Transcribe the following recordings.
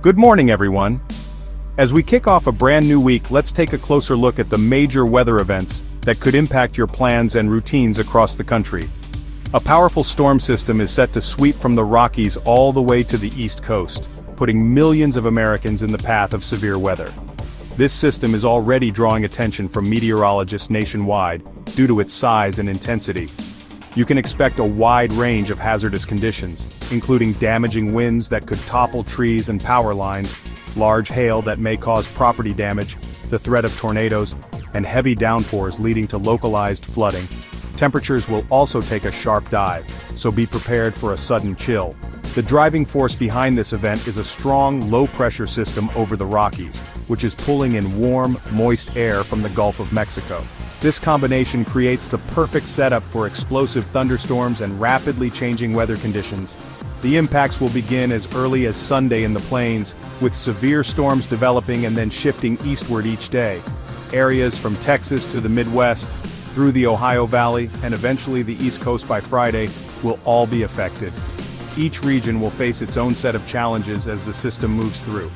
Good morning, everyone. As we kick off a brand new week, let's take a closer look at the major weather events that could impact your plans and routines across the country. A powerful storm system is set to sweep from the Rockies all the way to the East Coast, putting millions of Americans in the path of severe weather. This system is already drawing attention from meteorologists nationwide due to its size and intensity. You can expect a wide range of hazardous conditions, including damaging winds that could topple trees and power lines, large hail that may cause property damage, the threat of tornadoes, and heavy downpours leading to localized flooding. Temperatures will also take a sharp dive, so be prepared for a sudden chill. The driving force behind this event is a strong, low-pressure system over the Rockies, which is pulling in warm, moist air from the Gulf of Mexico. This combination creates the perfect setup for explosive thunderstorms and rapidly changing weather conditions. The impacts will begin as early as Sunday in the plains, with severe storms developing and then shifting eastward each day. Areas from Texas to the Midwest, through the Ohio Valley, and eventually the East Coast by Friday, will all be affected. Each region will face its own set of challenges as the system moves through.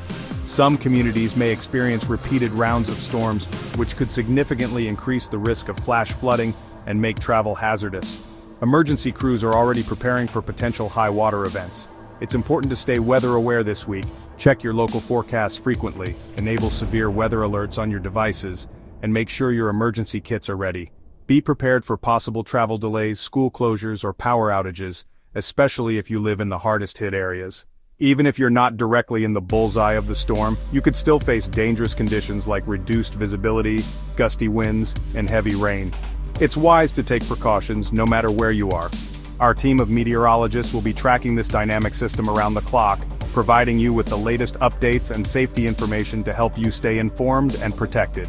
Some communities may experience repeated rounds of storms, which could significantly increase the risk of flash flooding and make travel hazardous. Emergency crews are already preparing for potential high water events. It's important to stay weather aware this week. Check your local forecasts frequently, enable severe weather alerts on your devices, and make sure your emergency kits are ready. Be prepared for possible travel delays, school closures, or power outages, especially if you live in the hardest hit areas. Even if you're not directly in the bullseye of the storm, you could still face dangerous conditions like reduced visibility, gusty winds, and heavy rain. It's wise to take precautions no matter where you are. Our team of meteorologists will be tracking this dynamic system around the clock, providing you with the latest updates and safety information to help you stay informed and protected.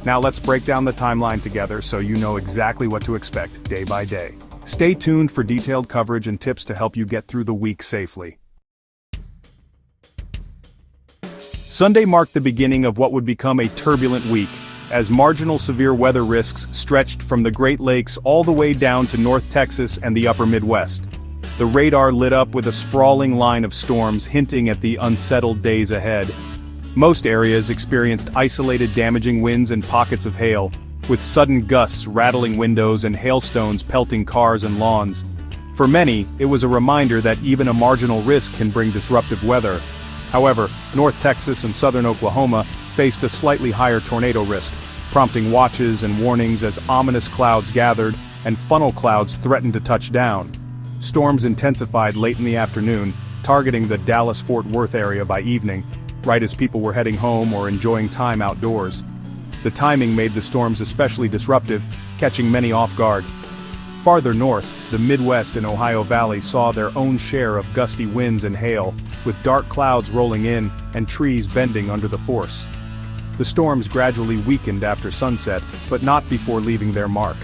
Now let's break down the timeline together so you know exactly what to expect day by day. Stay tuned for detailed coverage and tips to help you get through the week safely. Sunday marked the beginning of what would become a turbulent week, as marginal severe weather risks stretched from the Great Lakes all the way down to North Texas and the upper Midwest. The radar lit up with a sprawling line of storms hinting at the unsettled days ahead. Most areas experienced isolated damaging winds and pockets of hail, with sudden gusts rattling windows and hailstones pelting cars and lawns. For many, it was a reminder that even a marginal risk can bring disruptive weather. However, North Texas and southern Oklahoma faced a slightly higher tornado risk, prompting watches and warnings as ominous clouds gathered and funnel clouds threatened to touch down. Storms intensified late in the afternoon, targeting the Dallas-Fort Worth area by evening, right as people were heading home or enjoying time outdoors. The timing made the storms especially disruptive, catching many off guard. Farther north, the Midwest and Ohio Valley saw their own share of gusty winds and hail, with dark clouds rolling in and trees bending under the force. The storms gradually weakened after sunset, but not before leaving their mark.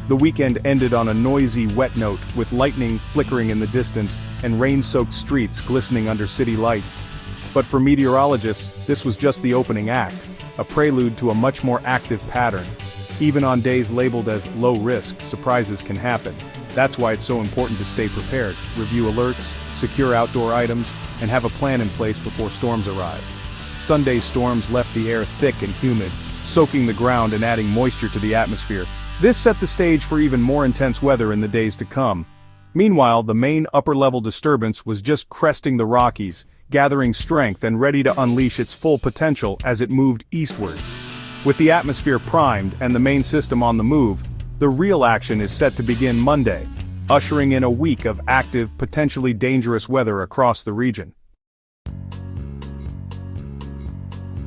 The weekend ended on a noisy, wet note, with lightning flickering in the distance and rain-soaked streets glistening under city lights. But for meteorologists, this was just the opening act, a prelude to a much more active pattern. Even on days labeled as low risk, surprises can happen. That's why it's so important to stay prepared, review alerts, secure outdoor items, and have a plan in place before storms arrive. Sunday's storms left the air thick and humid, soaking the ground and adding moisture to the atmosphere. This set the stage for even more intense weather in the days to come. Meanwhile, the main upper-level disturbance was just cresting the Rockies, gathering strength and ready to unleash its full potential as it moved eastward. With the atmosphere primed and the main system on the move, the real action is set to begin Monday, ushering in a week of active, potentially dangerous weather across the region.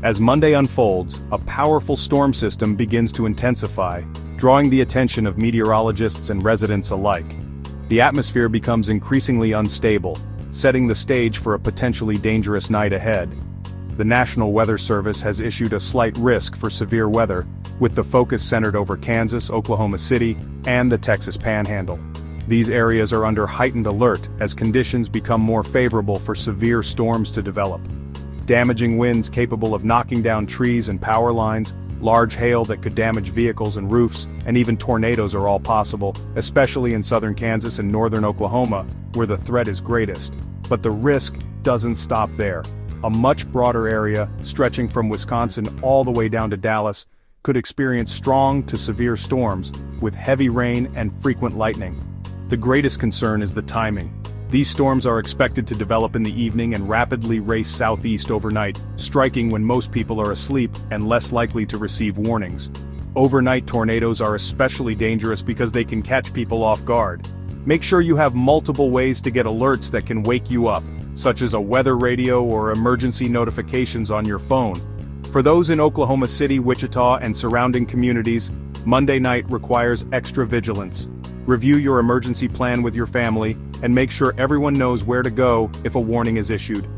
As Monday unfolds, a powerful storm system begins to intensify, drawing the attention of meteorologists and residents alike. The atmosphere becomes increasingly unstable, setting the stage for a potentially dangerous night ahead. The National Weather Service has issued a slight risk for severe weather, with the focus centered over Kansas, Oklahoma City, and the Texas Panhandle. These areas are under heightened alert as conditions become more favorable for severe storms to develop. Damaging winds capable of knocking down trees and power lines, large hail that could damage vehicles and roofs, and even tornadoes are all possible, especially in southern Kansas and northern Oklahoma, where the threat is greatest. But the risk doesn't stop there. A much broader area, stretching from Wisconsin all the way down to Dallas, could experience strong to severe storms, with heavy rain and frequent lightning. The greatest concern is the timing. These storms are expected to develop in the evening and rapidly race southeast overnight, striking when most people are asleep and less likely to receive warnings. Overnight tornadoes are especially dangerous because they can catch people off guard. Make sure you have multiple ways to get alerts that can wake you up, such as a weather radio or emergency notifications on your phone. For those in Oklahoma City, Wichita, and surrounding communities, Monday night requires extra vigilance. Review your emergency plan with your family, and make sure everyone knows where to go if a warning is issued.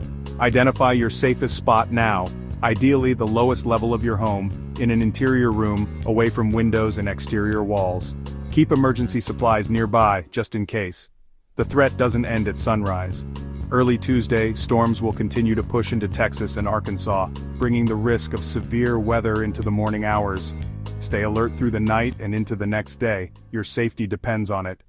Identify your safest spot now, ideally the lowest level of your home, in an interior room, away from windows and exterior walls. Keep emergency supplies nearby, just in case. The threat doesn't end at sunrise. Early Tuesday, storms will continue to push into Texas and Arkansas, bringing the risk of severe weather into the morning hours. Stay alert through the night and into the next day. Your safety depends on it.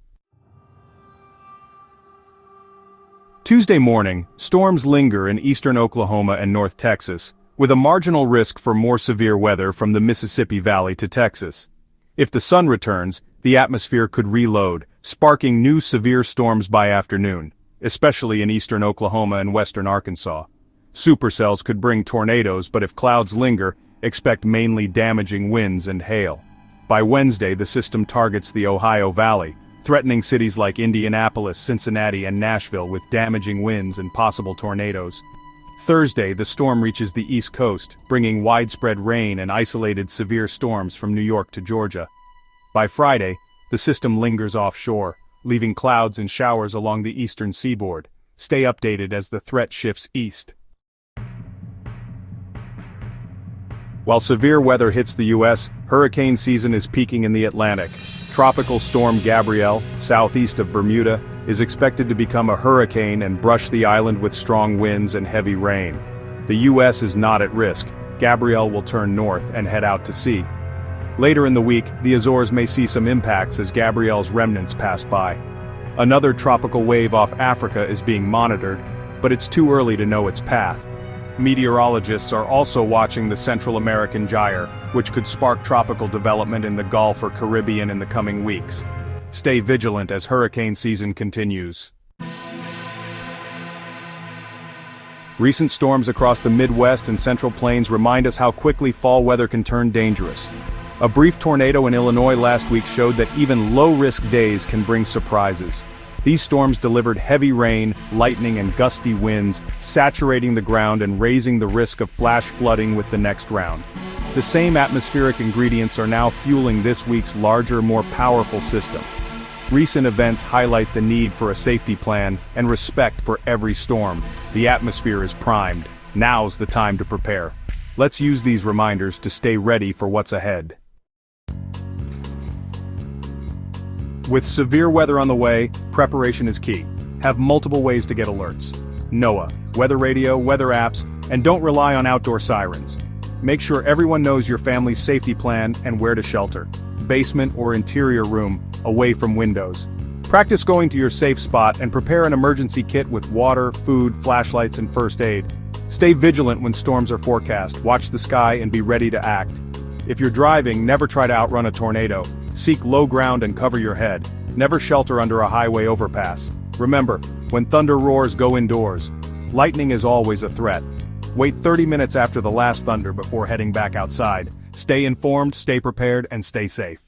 Tuesday morning, storms linger in eastern Oklahoma and North Texas, with a marginal risk for more severe weather from the Mississippi Valley to Texas. If the sun returns, the atmosphere could reload, sparking new severe storms by afternoon, especially in eastern Oklahoma and western Arkansas. Supercells could bring tornadoes, but if clouds linger, expect mainly damaging winds and hail. By Wednesday, the system targets the Ohio Valley, threatening cities like Indianapolis, Cincinnati, and Nashville with damaging winds and possible tornadoes. Thursday, the storm reaches the East Coast, bringing widespread rain and isolated severe storms from New York to Georgia. By Friday, the system lingers offshore, leaving clouds and showers along the eastern seaboard. Stay updated as the threat shifts east. While severe weather hits the U.S., hurricane season is peaking in the Atlantic. Tropical storm Gabrielle, southeast of Bermuda, is expected to become a hurricane and brush the island with strong winds and heavy rain. The U.S. is not at risk. Gabrielle will turn north and head out to sea. Later in the week, the Azores may see some impacts as Gabrielle's remnants pass by. Another tropical wave off Africa is being monitored, but it's too early to know its path. Meteorologists are also watching the Central American gyre, which could spark tropical development in the Gulf or Caribbean in the coming weeks. Stay vigilant as hurricane season continues. Recent storms across the Midwest and Central Plains remind us how quickly fall weather can turn dangerous. A brief tornado in Illinois last week showed that even low-risk days can bring surprises. These storms delivered heavy rain, lightning, and gusty winds, saturating the ground and raising the risk of flash flooding with the next round. The same atmospheric ingredients are now fueling this week's larger, more powerful system. Recent events highlight the need for a safety plan and respect for every storm. The atmosphere is primed. Now's the time to prepare. Let's use these reminders to stay ready for what's ahead. With severe weather on the way, preparation is key. Have multiple ways to get alerts. NOAA, weather radio, weather apps, and don't rely on outdoor sirens. Make sure everyone knows your family's safety plan and where to shelter. Basement or interior room, away from windows. Practice going to your safe spot and prepare an emergency kit with water, food, flashlights, and first aid. Stay vigilant when storms are forecast. Watch the sky and be ready to act. If you're driving, never try to outrun a tornado. Seek low ground and cover your head. Never shelter under a highway overpass. Remember, when thunder roars, go indoors. Lightning is always a threat. Wait 30 minutes after the last thunder before heading back outside. Stay informed, stay prepared, and stay safe.